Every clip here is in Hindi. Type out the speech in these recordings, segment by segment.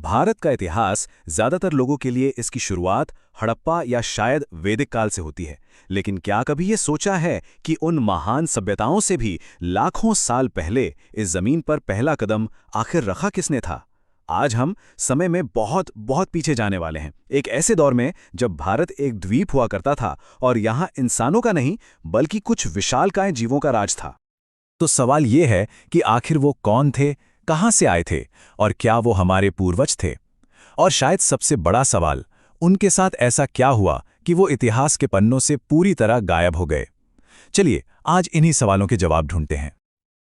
भारत का इतिहास ज्यादातर लोगों के लिए इसकी शुरुआत हड़प्पा या शायद वैदिक काल से होती है। लेकिन क्या कभी ये सोचा है कि उन महान सभ्यताओं से भी लाखों साल पहले इस जमीन पर पहला कदम आखिर रखा किसने था? आज हम समय में बहुत बहुत पीछे जाने वाले हैं, एक ऐसे दौर में जब भारत एक द्वीप हुआ करता था और यहाँ इंसानों का नहीं बल्कि कुछ विशालकाय जीवों का राज था। तो सवाल ये है कि आखिर वो कौन थे, कहाँ से आए थे और क्या वो हमारे पूर्वज थे? और शायद सबसे बड़ा सवाल, उनके साथ ऐसा क्या हुआ कि वो इतिहास के पन्नों से पूरी तरह गायब हो गए? चलिए आज इन्हीं सवालों के जवाब ढूंढते हैं।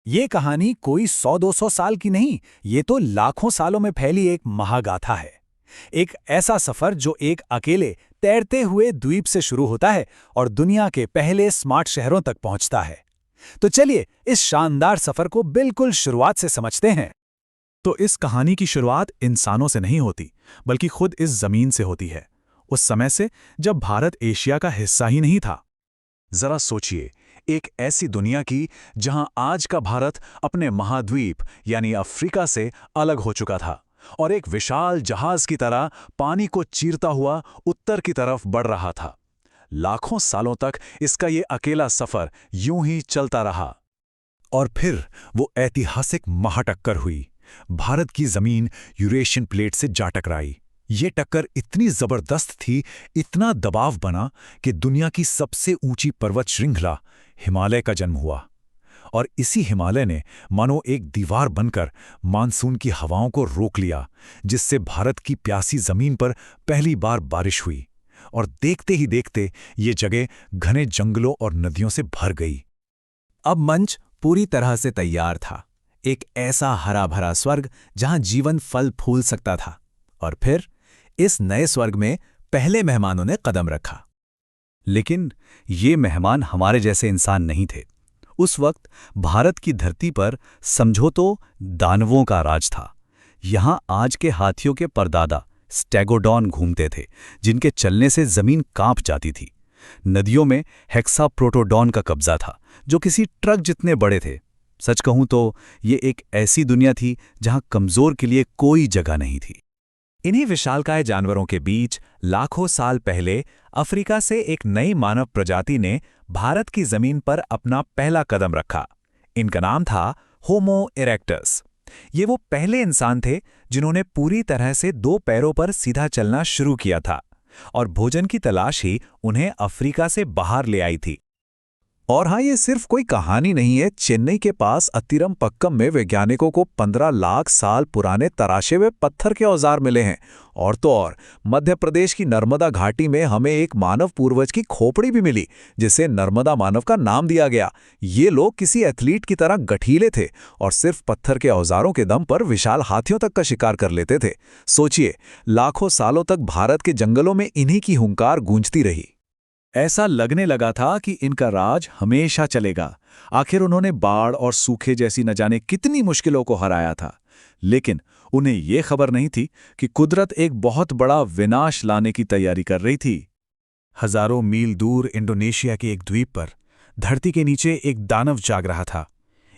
ये कहानी कोई 100-200 साल की नहीं, ये तो लाखों सालों में फैली एक महागाथा है। एक ऐसा सफर जो एक अकेले तैरते हुए द्वीप से शुरू होता है और दुनिया के पहले स्मार्ट शहरों तक पहुंचता है। तो चलिए इस शानदार सफर को बिल्कुल शुरुआत से समझते हैं। तो इस कहानी की शुरुआत इंसानों से नहीं होती, बल्कि खुद इस जमीन से होती है। उस समय से जब भारत एशिया का हिस्सा ही नहीं था। जरा सोचिए, एक ऐसी दुनिया की जहां आज का भारत अपने महाद्वीप यानी अफ्रीका से अलग हो चुका था और एक विशाल जहाज की तरह पानी को चीरता हुआ उत्तर की तरफ बढ़ रहा था। लाखों सालों तक इसका ये अकेला सफर यूं ही चलता रहा। और फिर वो ऐतिहासिक महाटक्कर हुई। भारत की जमीन यूरेशियन प्लेट से जा टकराई। ये टक्कर इतनी जबरदस्त थी, इतना दबाव बना कि दुनिया की सबसे ऊंची पर्वत श्रृंखला हिमालय का जन्म हुआ। और इसी हिमालय ने मानो एक दीवार बनकर मानसून की हवाओं को रोक लिया, जिससे भारत की प्यासी जमीन पर पहली बार बारिश हुई। और देखते ही देखते ये जगह घने जंगलों और नदियों से भर गई। अब मंच पूरी तरह से तैयार था, एक ऐसा हरा भरा स्वर्ग जहां जीवन फल फूल सकता था। और फिर इस नए स्वर्ग में पहले मेहमानों ने कदम रखा। लेकिन ये मेहमान हमारे जैसे इंसान नहीं थे। उस वक्त भारत की धरती पर समझो तो दानवों का राज था। यहाँ आज के हाथियों के परदादा स्टेगोडॉन घूमते थे, जिनके चलने से जमीन कांप जाती थी। नदियों में हेक्साप्रोटोडॉन का कब्जा था, जो किसी ट्रक जितने बड़े थे। सच कहूं तो ये एक ऐसी दुनिया थी जहां कमजोर के लिए कोई जगह नहीं थी। इन्हीं विशालकाय जानवरों के बीच लाखों साल पहले अफ्रीका से एक नई मानव प्रजाति ने भारत की जमीन पर अपना पहला कदम रखा। इनका नाम था होमो इरेक्टस। ये वो पहले इंसान थे जिन्होंने पूरी तरह से दो पैरों पर सीधा चलना शुरू किया था, और भोजन की तलाश ही उन्हें अफ्रीका से बाहर ले आई थी। और हाँ, ये सिर्फ कोई कहानी नहीं है। चेन्नई के पास अतिरमपक्कम में वैज्ञानिकों को 15 लाख साल पुराने तराशे हुए पत्थर के औजार मिले हैं। और तो और मध्य प्रदेश की नर्मदा घाटी में हमें एक मानव पूर्वज की खोपड़ी भी मिली, जिसे नर्मदा मानव का नाम दिया गया। ये लोग किसी एथलीट की तरह गठीले थे और सिर्फ पत्थर के औजारों के दम पर विशाल हाथियों तक का शिकार कर लेते थे। सोचिए, लाखों सालों तक भारत के जंगलों में इन्हीं की हुंकार गूंजती रही। ऐसा लगने लगा था कि इनका राज हमेशा चलेगा। आखिर उन्होंने बाढ़ और सूखे जैसी न जाने कितनी मुश्किलों को हराया था। लेकिन उन्हें यह खबर नहीं थी कि कुदरत एक बहुत बड़ा विनाश लाने की तैयारी कर रही थी। हजारों मील दूर इंडोनेशिया के एक द्वीप पर धरती के नीचे एक दानव जाग रहा था।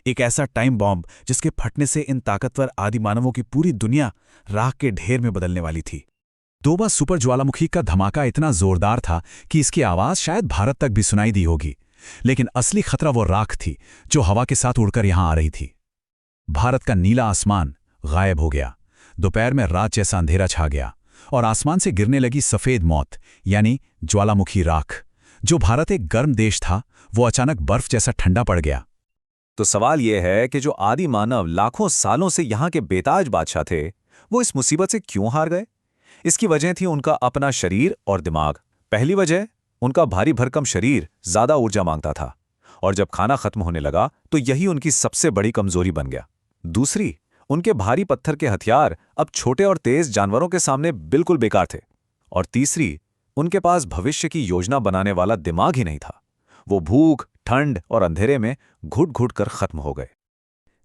एक ऐसा टाइम बॉम्ब जिसके फटने से इन ताकतवर आदिमानवों की पूरी दुनिया राख के ढेर में बदलने वाली थी। दोबा सुपर ज्वालामुखी का धमाका इतना जोरदार था कि इसकी आवाज शायद भारत तक भी सुनाई दी होगी। लेकिन असली खतरा वो राख थी जो हवा के साथ उड़कर यहां आ रही थी। भारत का नीला आसमान गायब हो गया। दोपहर में रात जैसा अंधेरा छा गया और आसमान से गिरने लगी सफेद मौत, यानी ज्वालामुखी राख। जो भारत एक गर्म देश था, वो अचानक बर्फ जैसा ठंडा पड़ गया। तो सवाल यह है कि जो आदि मानव लाखों सालों से यहाँ के बेताज बादशाह थे, वो इस मुसीबत से क्यों हार गए? इसकी वजह थी उनका अपना शरीर और दिमाग। पहली वजह, उनका भारी भरकम शरीर ज्यादा ऊर्जा मांगता था, और जब खाना खत्म होने लगा तो यही उनकी सबसे बड़ी कमजोरी बन गया। दूसरी, उनके भारी पत्थर के हथियार अब छोटे और तेज जानवरों के सामने बिल्कुल बेकार थे। और तीसरी, उनके पास भविष्य की योजना बनाने वाला दिमाग ही नहीं था। वो भूख, ठंड और अंधेरे में घुट घुट कर खत्म हो गए।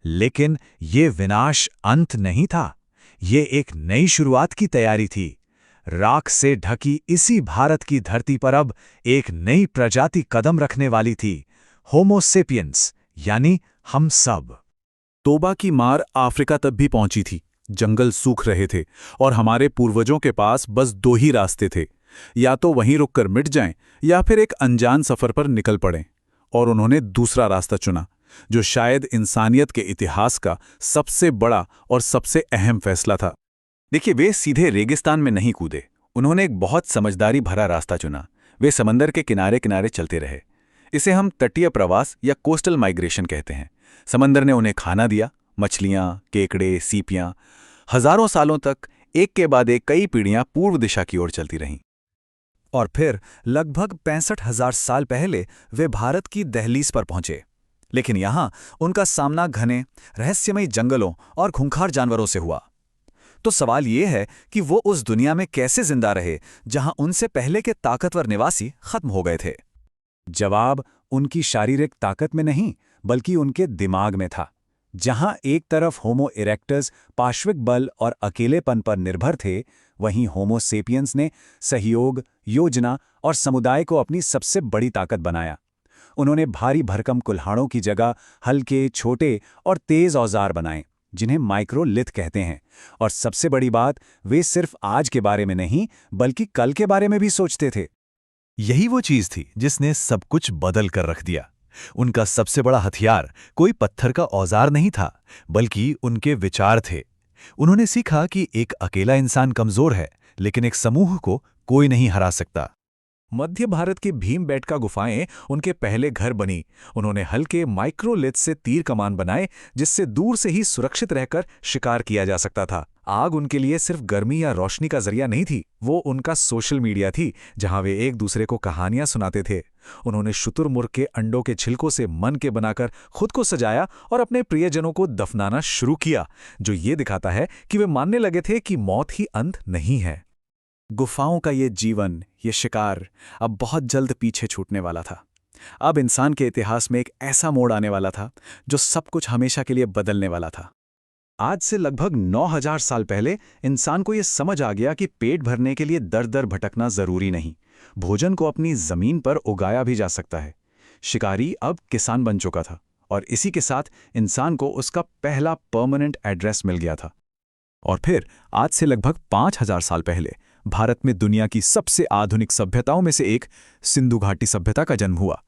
लेकिन ये विनाश अंत नहीं था, ये एक नई शुरुआत की तैयारी थी। राख से ढकी इसी भारत की धरती पर अब एक नई प्रजाति कदम रखने वाली थी, होमो सेपियंस, यानी हम सब। तोबा की मार अफ्रीका तक भी पहुंची थी, जंगल सूख रहे थे और हमारे पूर्वजों के पास बस दो ही रास्ते थे, या तो वहीं रुककर मिट जाएं या फिर एक अनजान सफर पर निकल पड़ें। और उन्होंने दूसरा रास्ता चुना, जो शायद इंसानियत के इतिहास का सबसे बड़ा और सबसे अहम फैसला था। देखिए, वे सीधे रेगिस्तान में नहीं कूदे। उन्होंने एक बहुत समझदारी भरा रास्ता चुना। वे समंदर के किनारे किनारे चलते रहे। इसे हम तटीय प्रवास या कोस्टल माइग्रेशन कहते हैं। समंदर ने उन्हें खाना दिया, मछलियां, केकड़े, सीपियां। हजारों सालों तक एक के बाद एक कई पीढ़ियां पूर्व दिशा की ओर चलती रहीं। और फिर लगभग 65,000 साल पहले वे भारत की दहलीज पर पहुंचे। लेकिन यहां उनका सामना घने, रहस्यमयी जंगलों और खूंखार जानवरों से हुआ। तो सवाल ये है कि वो उस दुनिया में कैसे जिंदा रहे जहां उनसे पहले के ताकतवर निवासी खत्म हो गए थे। जवाब उनकी शारीरिक ताकत में नहीं, बल्कि उनके दिमाग में था। जहां एक तरफ होमो इरेक्टस पार्श्विक बल और अकेलेपन पर निर्भर थे, वहीं होमो सेपियंस ने सहयोग, योजना और समुदाय को अपनी सबसे बड़ी ताकत बनाया। उन्होंने भारी भरकम कुल्हाड़ों की जगह हल्के, छोटे और तेज औजार बनाए, जिन्हें माइक्रोलिथ कहते हैं। और सबसे बड़ी बात, वे सिर्फ आज के बारे में नहीं, बल्कि कल के बारे में भी सोचते थे। यही वो चीज थी जिसने सब कुछ बदल कर रख दिया। उनका सबसे बड़ा हथियार कोई पत्थर का औजार नहीं था, बल्कि उनके विचार थे। उन्होंने सीखा कि एक अकेला इंसान कमजोर है, लेकिन एक समूह को कोई नहीं हरा सकता। मध्य भारत की भीमबेटका गुफाएं उनके पहले घर बनी। उन्होंने हल्के माइक्रोलिथ से तीर कमान बनाए, जिससे दूर से ही सुरक्षित रहकर शिकार किया जा सकता था। आग उनके लिए सिर्फ गर्मी या रोशनी का जरिया नहीं थी, वो उनका सोशल मीडिया थी, जहां वे एक दूसरे को कहानियां सुनाते थे। उन्होंने शुतुरमुर्ग के अंडों के छिलकों से मन के बनाकर खुद को सजाया और अपने प्रियजनों को दफनाना शुरू किया, जो ये दिखाता है कि वे मानने लगे थे कि मौत ही अंत नहीं है। गुफाओं का ये जीवन, ये शिकार अब बहुत जल्द पीछे छूटने वाला था। अब इंसान के इतिहास में एक ऐसा मोड़ आने वाला था जो सब कुछ हमेशा के लिए बदलने वाला था। आज से लगभग 9,000 साल पहले इंसान को यह समझ आ गया कि पेट भरने के लिए दर दर भटकना जरूरी नहीं, भोजन को अपनी जमीन पर उगाया भी जा सकता है। शिकारी अब किसान बन चुका था, और इसी के साथ इंसान को उसका पहला परमानेंट एड्रेस मिल गया था। और फिर आज से लगभग 5,000 साल पहले भारत में दुनिया की सबसे आधुनिक सभ्यताओं में से एक सिंधु घाटी सभ्यता का जन्म हुआ।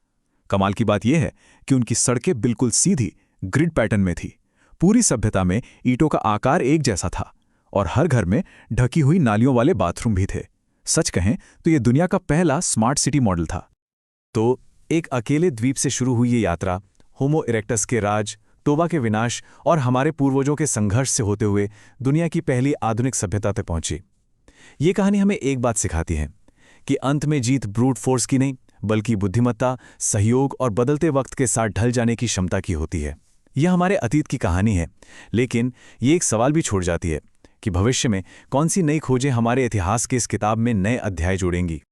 कमाल की बात यह है कि उनकी सड़कें बिल्कुल सीधी ग्रिड पैटर्न में थी। पूरी सभ्यता में ईंटों का आकार एक जैसा था, और हर घर में ढकी हुई नालियों वाले बाथरूम भी थे। सच कहें तो यह दुनिया का पहला स्मार्ट सिटी मॉडल था। तो एक अकेले द्वीप से शुरू हुई ये यात्रा होमो इरेक्टस के राज, टोबा के विनाश और हमारे पूर्वजों के संघर्ष से होते हुए दुनिया की पहली आधुनिक सभ्यता तक पहुंची। ये कहानी हमें एक बात सिखाती है कि अंत में जीत ब्रूट फोर्स की नहीं, बल्कि बुद्धिमत्ता, सहयोग और बदलते वक्त के साथ ढल जाने की क्षमता की होती है। यह हमारे अतीत की कहानी है, लेकिन ये एक सवाल भी छोड़ जाती है कि भविष्य में कौन सी नई खोजें हमारे इतिहास की इस किताब में नए अध्याय जोड़ेंगी।